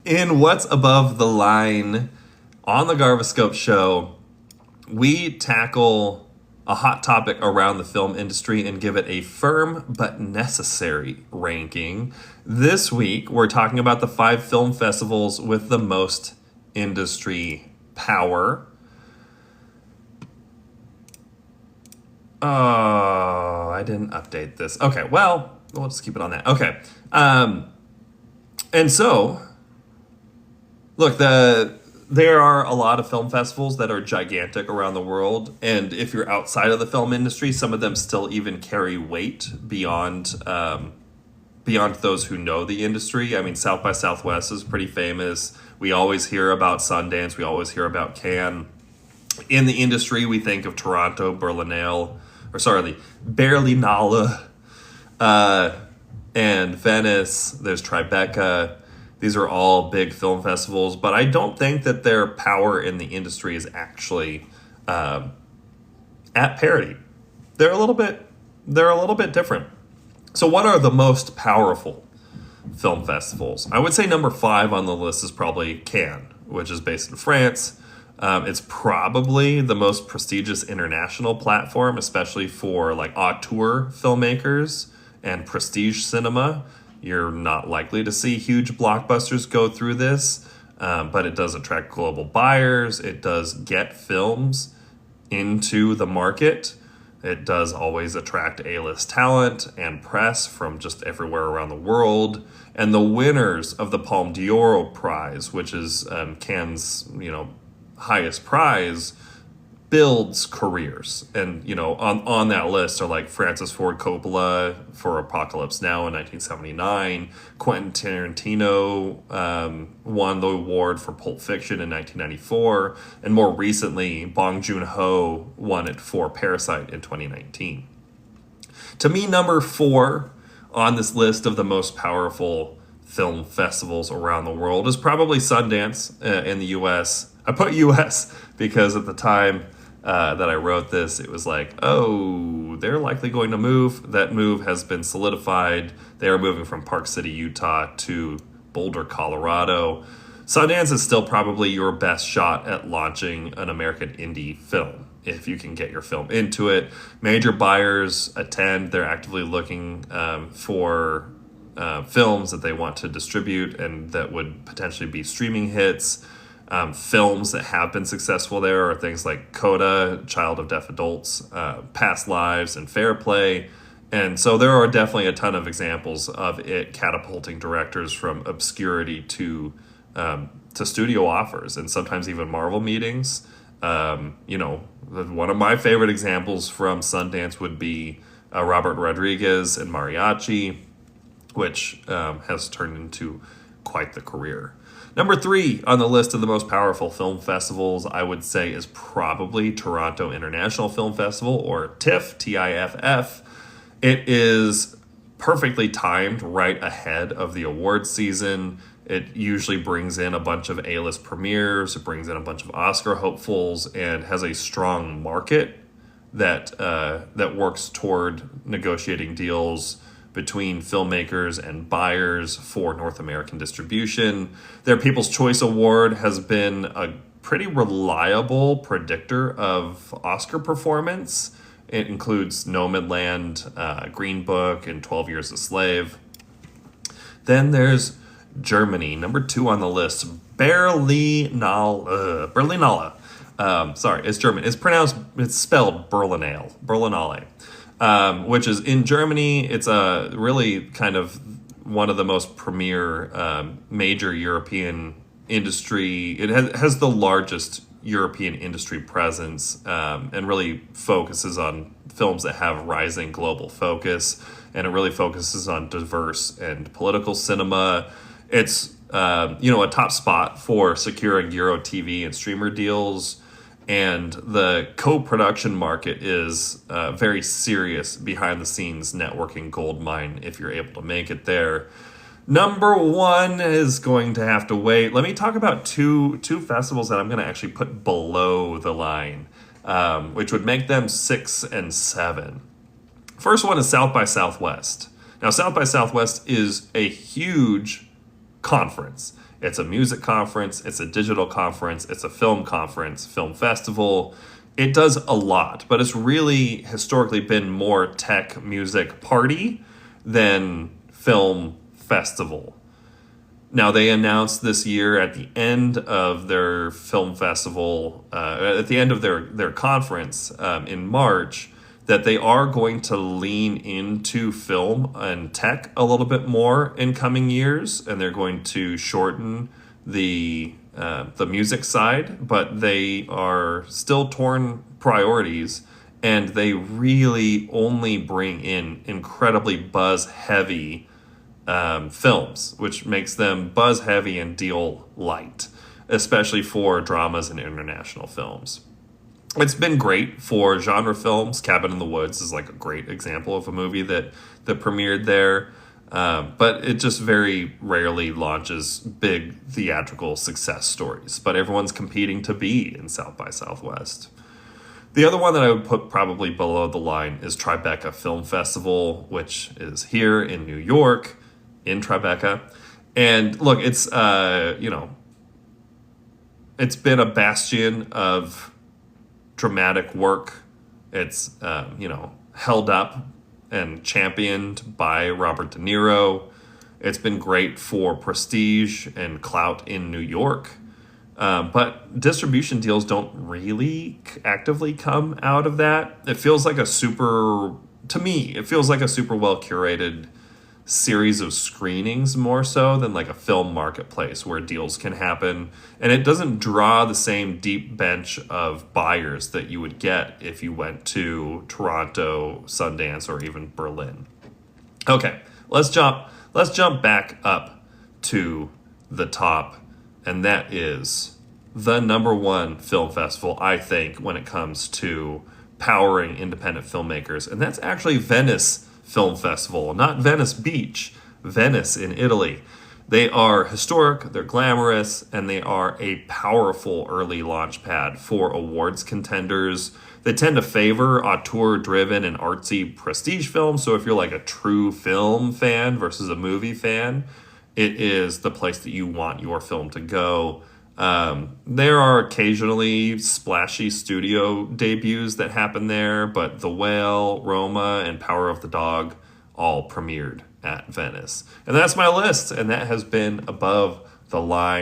In What's Above the Line on the Garvescope show, we tackle a hot topic around the film industry and give it a firm but necessary ranking. This week, we're talking about the 5 film festivals with the most industry power. Oh, I didn't update this. Okay, well, we'll just keep it on that. Okay. And so, look, there are a lot of film festivals that are gigantic around the world, and if you're outside of the film industry, some of them still even carry weight beyond those who know the industry. I mean, South by Southwest is pretty famous. We always hear about Sundance. We always hear about Cannes. In the industry, we think of Toronto, Berlinale, and Venice. There's Tribeca. These are all big film festivals, but I don't think that their power in the industry is actually at parity. They're a little bit different. So what are the most powerful film festivals? I would say number 5 on the list is probably Cannes, which is based in France. It's probably the most prestigious international platform, especially for like auteur filmmakers and prestige cinema. You're not likely to see huge blockbusters go through this, but it does attract global buyers. It does get films into the market. It does always attract A-list talent and press from just everywhere around the world. And the winners of the Palme d'Or Prize, which is Cannes', highest prize, builds careers. And, on that list are like Francis Ford Coppola for Apocalypse Now in 1979. Quentin Tarantino won the award for Pulp Fiction in 1994. And more recently, Bong Joon-ho won it for Parasite in 2019. To me, number 4 on this list of the most powerful film festivals around the world is probably Sundance in the U.S. I put U.S. because at the time that I wrote this, it was like, oh, they're likely going to move. That move has been solidified. They are moving from Park City, Utah to Boulder, Colorado. Sundance is still probably your best shot at launching an American indie film, if you can get your film into it. Major buyers attend. They're actively looking for films that they want to distribute and that would potentially be streaming hits. Films that have been successful there are things like Coda, Child of Deaf Adults, Past Lives, and Fair Play. And so there are definitely a ton of examples of it catapulting directors from obscurity to studio offers and sometimes even Marvel meetings. One of my favorite examples from Sundance would be Robert Rodriguez and Mariachi, which has turned into quite the career. Number 3 on the list of the most powerful film festivals, I would say, is probably Toronto International Film Festival, or TIFF, T-I-F-F. It is perfectly timed right ahead of the awards season. It usually brings in a bunch of A-list premieres, it brings in a bunch of Oscar hopefuls, and has a strong market that works toward negotiating deals between filmmakers and buyers for North American distribution. Their People's Choice Award has been a pretty reliable predictor of Oscar performance. It includes Nomadland, Green Book, and 12 Years a Slave. Then there's Germany, number 2 on the list, Berlinale. It's German. It's spelled Berlinale. Which is in Germany. It's a really kind of one of the most premier major European industry. It has the largest European industry presence and really focuses on films that have rising global focus, and it really focuses on diverse and political cinema. It's a top spot for securing Euro TV and streamer deals. And the co-production market is very serious behind-the-scenes networking goldmine if you're able to make it there. Number 1 is going to have to wait. Let me talk about two festivals that I'm going to actually put below the line, which would make them 6 and 7. First one is South by Southwest. Now, South by Southwest is a huge conference. It's a music conference, it's a digital conference, it's a film conference, film festival. It does a lot, but it's really historically been more tech music party than film festival. Now, they announced this year at the end of their film festival, at the end of their conference in March, that they are going to lean into film and tech a little bit more in coming years, and they're going to shorten the music side, but they are still torn priorities, and they really only bring in incredibly buzz-heavy films, which makes them buzz heavy and deal light, especially for dramas and international films. It's been great for genre films. Cabin in the Woods is like a great example of a movie that premiered there, but it just very rarely launches big theatrical success stories. But everyone's competing to be in South by Southwest. The other one that I would put probably below the line is Tribeca Film Festival, which is here in New York, in Tribeca. And look, it's it's been a bastion of dramatic work. It's held up and championed by Robert De Niro. It's been great for prestige and clout in New York. But distribution deals don't really actively come out of that. It feels like to me, it feels like a super well curated series of screenings more so than like a film marketplace where deals can happen. And it doesn't draw the same deep bench of buyers that you would get if you went to Toronto, Sundance, or even Berlin. Okay, let's jump back up to the top, and that is the number one film festival, I think, when it comes to powering independent filmmakers, and that's actually Venice Film Festival, not Venice Beach, Venice in Italy. They are historic, they're glamorous, and they are a powerful early launch pad for awards contenders. They tend to favor auteur-driven and artsy prestige films, so if you're like a true film fan versus a movie fan, it is the place that you want your film to go. There are occasionally splashy studio debuts that happen there, but The Whale, Roma, and Power of the Dog all premiered at Venice. And that's my list, and that has been Above the Line.